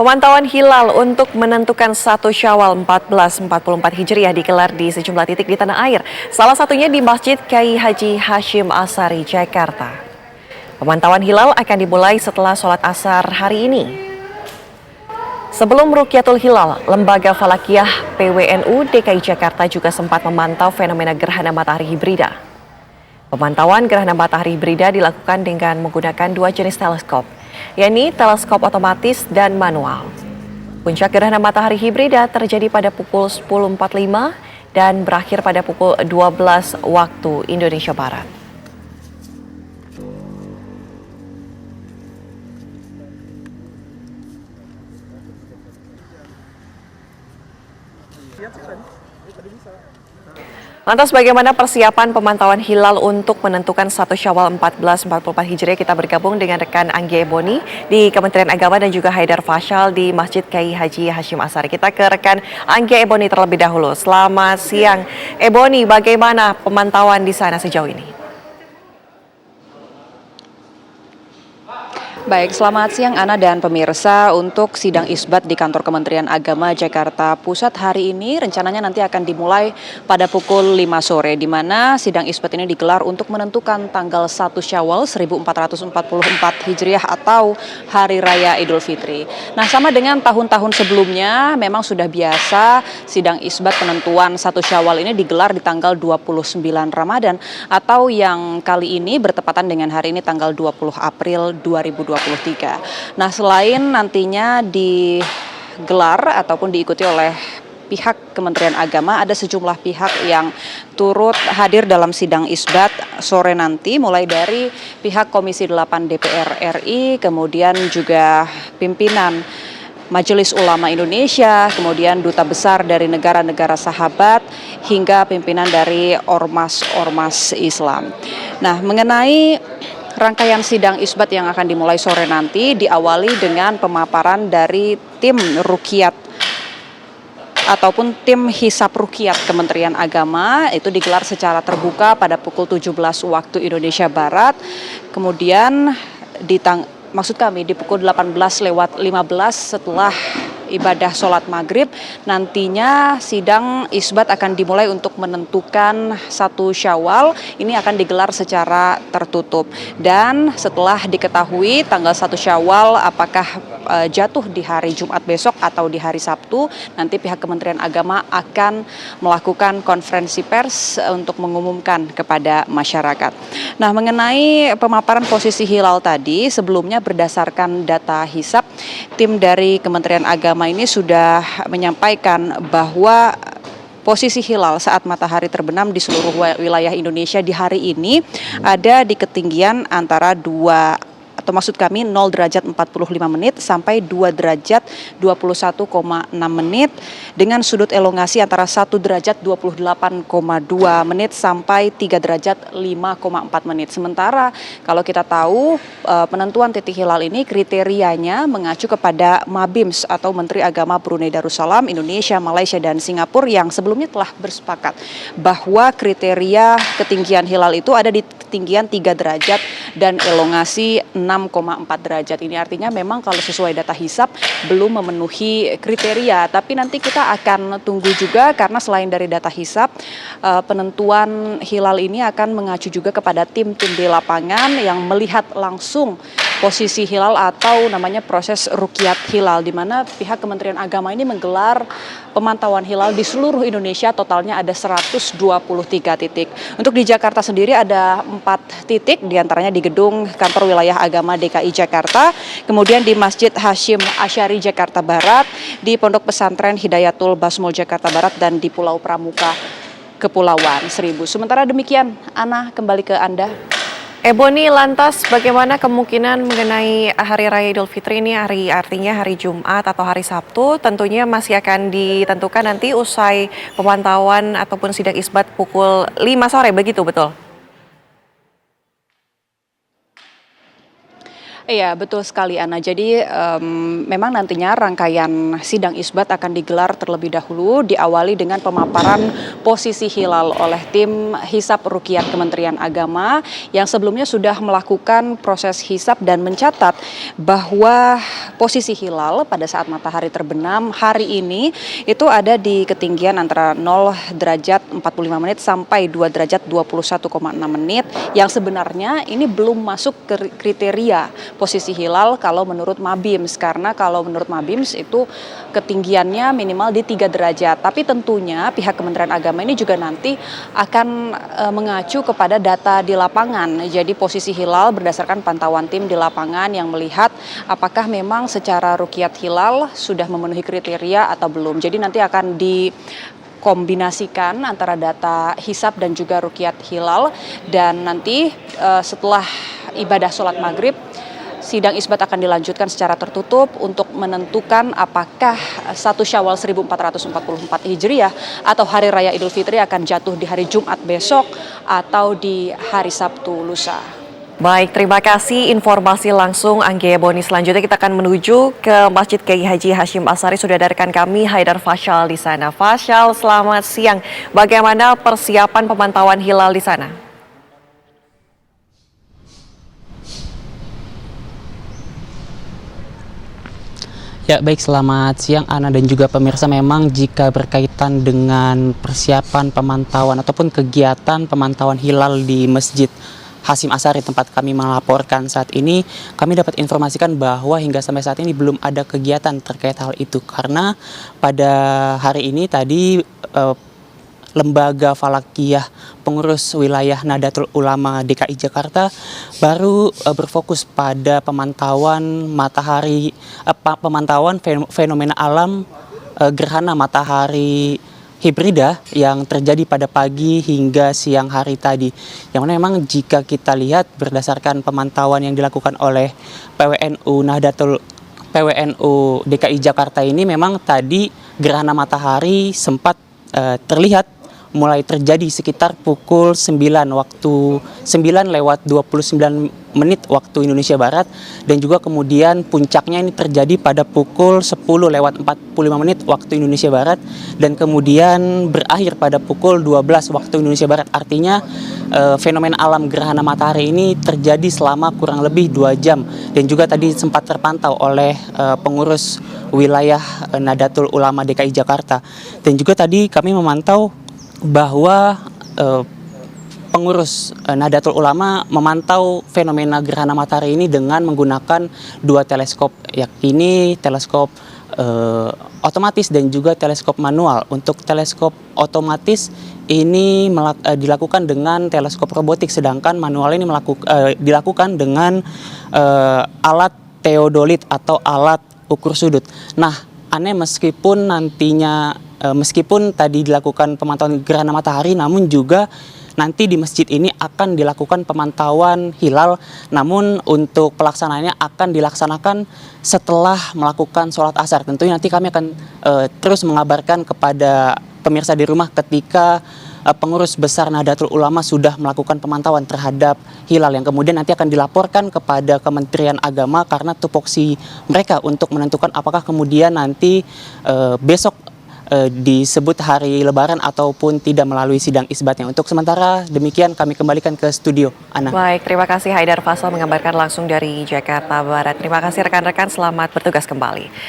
Pemantauan hilal untuk menentukan 1 Syawal 1444 Hijriah digelar di sejumlah titik di tanah air. Salah satunya di Masjid Kyai Haji Hashim Asyari, Jakarta. Pemantauan hilal akan dimulai setelah sholat asar hari ini. Sebelum Rukyatul Hilal, Lembaga Falakiyah PWNU DKI Jakarta juga sempat memantau fenomena gerhana matahari hibrida. Pemantauan gerhana matahari hibrida dilakukan dengan menggunakan 2 jenis teleskop, yakni teleskop otomatis dan manual. Puncak gerhana matahari hibrida terjadi pada pukul 10.45 dan berakhir pada pukul 12 waktu Indonesia Barat. Lantas bagaimana persiapan pemantauan hilal untuk menentukan 1 Syawal 1444 Hijriah? Kita bergabung dengan rekan Anggi Eboni di Kementerian Agama dan juga Haidar Fasyal di Masjid Kyai Haji Hashim Asyari. Kita ke rekan Anggi Eboni terlebih dahulu. Selamat siang. Eboni, bagaimana pemantauan di sana sejauh ini? Baik, selamat siang Ana dan pemirsa. Untuk sidang isbat di kantor Kementerian Agama Jakarta Pusat hari ini rencananya nanti akan dimulai pada pukul 5 sore, di mana sidang isbat ini digelar untuk menentukan tanggal 1 Syawal 1444 Hijriah atau Hari Raya Idul Fitri. Nah, sama dengan tahun-tahun sebelumnya, memang sudah biasa sidang isbat penentuan 1 Syawal ini digelar di tanggal 29 Ramadan atau yang kali ini bertepatan dengan hari ini tanggal 20 April 2023. Nah, selain nantinya digelar ataupun diikuti oleh pihak Kementerian Agama, ada sejumlah pihak yang turut hadir dalam sidang isbat sore nanti, mulai dari pihak Komisi 8 DPR RI, kemudian juga pimpinan Majelis Ulama Indonesia, kemudian duta besar dari negara-negara sahabat, hingga pimpinan dari ormas-ormas Islam. Nah, mengenai rangkaian sidang isbat yang akan dimulai sore nanti diawali dengan pemaparan dari tim Ruqyat ataupun tim Hisab Ruqyat Kementerian Agama. Itu digelar secara terbuka pada pukul 17 waktu Indonesia Barat. Kemudian di pukul 18:15 setelah ibadah sholat maghrib, nantinya sidang isbat akan dimulai untuk menentukan 1 Syawal. Ini akan digelar secara tertutup. Dan setelah diketahui tanggal 1 Syawal apakah jatuh di hari Jumat besok atau di hari Sabtu, nanti pihak Kementerian Agama akan melakukan konferensi pers untuk mengumumkan kepada masyarakat. Nah, mengenai pemaparan posisi hilal tadi, sebelumnya berdasarkan data hisab, tim dari Kementerian Agama ini sudah menyampaikan bahwa posisi hilal saat matahari terbenam di seluruh wilayah Indonesia di hari ini ada di ketinggian antara 0 derajat 45 menit sampai 2 derajat 21,6 menit dengan sudut elongasi antara 1 derajat 28,2 menit sampai 3 derajat 5,4 menit. Sementara kalau kita tahu penentuan titik hilal ini kriterianya mengacu kepada MABIMS atau Menteri Agama Brunei Darussalam, Indonesia, Malaysia, dan Singapura yang sebelumnya telah bersepakat bahwa kriteria ketinggian hilal itu ada di ketinggian 3 derajat dan elongasi 6,4 derajat. Ini artinya memang kalau sesuai data hisab belum memenuhi kriteria, tapi nanti kita akan tunggu juga karena selain dari data hisab, penentuan hilal ini akan mengacu juga kepada tim-tim di lapangan yang melihat langsung posisi hilal atau namanya proses ruqyat hilal, di mana pihak Kementerian Agama ini menggelar pemantauan hilal di seluruh Indonesia. Totalnya ada 123 titik. Untuk di Jakarta sendiri ada 4 titik, diantaranya di gedung kantor wilayah agama DKI Jakarta, kemudian di Masjid Hashim Asyari Jakarta Barat, di Pondok Pesantren Hidayatul Basmul Jakarta Barat, dan di Pulau Pramuka Kepulauan Seribu. Sementara demikian, Ana, kembali ke Anda. Eboni, lantas bagaimana kemungkinan mengenai Hari Raya Idul Fitri ini, artinya hari Jumat atau hari Sabtu, tentunya masih akan ditentukan nanti usai pemantauan ataupun sidang isbat pukul 5 sore, begitu betul? Iya, betul sekali, Ana. Jadi memang nantinya rangkaian sidang isbat akan digelar terlebih dahulu, diawali dengan pemaparan posisi hilal oleh tim hisap ruqyah Kementerian Agama yang sebelumnya sudah melakukan proses hisap dan mencatat bahwa posisi hilal pada saat matahari terbenam hari ini itu ada di ketinggian antara 0 derajat 45 menit sampai 2 derajat 21,6 menit yang sebenarnya ini belum masuk ke kriteria posisi hilal kalau menurut Mabims, karena kalau menurut Mabims itu ketinggiannya minimal di 3 derajat. Tapi tentunya pihak Kementerian Agama ini juga nanti akan mengacu kepada data di lapangan. Jadi posisi hilal berdasarkan pantauan tim di lapangan yang melihat apakah memang secara ruqyat hilal sudah memenuhi kriteria atau belum. Jadi nanti akan kombinasikan antara data hisap dan juga ruqyat hilal, dan nanti setelah ibadah sholat maghrib sidang isbat akan dilanjutkan secara tertutup untuk menentukan apakah 1 Syawal 1444 Hijriah atau Hari Raya Idul Fitri akan jatuh di hari Jumat besok atau di hari Sabtu lusa. Baik, terima kasih informasi langsung Anggia Boni. Selanjutnya kita akan menuju ke Masjid Kiai Haji Hashim Asyari. Sudah ada rekan kami Haidar Fasyal di sana. Fasyal, selamat siang. Bagaimana persiapan pemantauan hilal di sana? Ya, baik, selamat siang Ana dan juga pemirsa. Memang jika berkaitan dengan persiapan pemantauan ataupun kegiatan pemantauan hilal di Masjid Hashim Asyari tempat kami melaporkan saat ini, kami dapat informasikan bahwa hingga sampai saat ini belum ada kegiatan terkait hal itu, karena pada hari ini tadi Lembaga Falakiyah Pengurus Wilayah Nahdlatul Ulama DKI Jakarta baru berfokus pada pemantauan matahari, pemantauan fenomena alam gerhana matahari hibrida yang terjadi pada pagi hingga siang hari tadi. Yang mana memang jika kita lihat berdasarkan pemantauan yang dilakukan oleh PWNU DKI Jakarta ini, memang tadi gerhana matahari sempat terlihat mulai terjadi sekitar pukul 9 lewat 29 menit waktu Indonesia Barat, dan juga kemudian puncaknya ini terjadi pada pukul 10 lewat 45 menit waktu Indonesia Barat, dan kemudian berakhir pada pukul 12 waktu Indonesia Barat. Artinya fenomena alam gerhana matahari ini terjadi selama kurang lebih 2 jam, dan juga tadi sempat terpantau oleh pengurus wilayah Nahdlatul Ulama DKI Jakarta. Dan juga tadi kami memantau bahwa pengurus Nahdlatul Ulama memantau fenomena gerhana matahari ini dengan menggunakan 2 teleskop, yakni teleskop otomatis dan juga teleskop manual. Untuk teleskop otomatis ini dilakukan dengan teleskop robotik, sedangkan manual ini dilakukan dengan alat teodolit atau alat ukur sudut. Nah, aneh meskipun tadi dilakukan pemantauan gerhana matahari, namun juga nanti di masjid ini akan dilakukan pemantauan hilal, namun untuk pelaksanaannya akan dilaksanakan setelah melakukan sholat asar. Tentunya nanti kami akan terus mengabarkan kepada pemirsa di rumah ketika pengurus besar Nahdlatul Ulama sudah melakukan pemantauan terhadap hilal, yang kemudian nanti akan dilaporkan kepada Kementerian Agama karena tupoksi mereka untuk menentukan apakah kemudian nanti besok disebut hari Lebaran ataupun tidak melalui sidang isbatnya. Untuk sementara demikian, kami kembalikan ke studio, Ana. Baik, terima kasih Haidar Fasyal mengabarkan langsung dari Jakarta Barat. Terima kasih rekan-rekan, selamat bertugas kembali.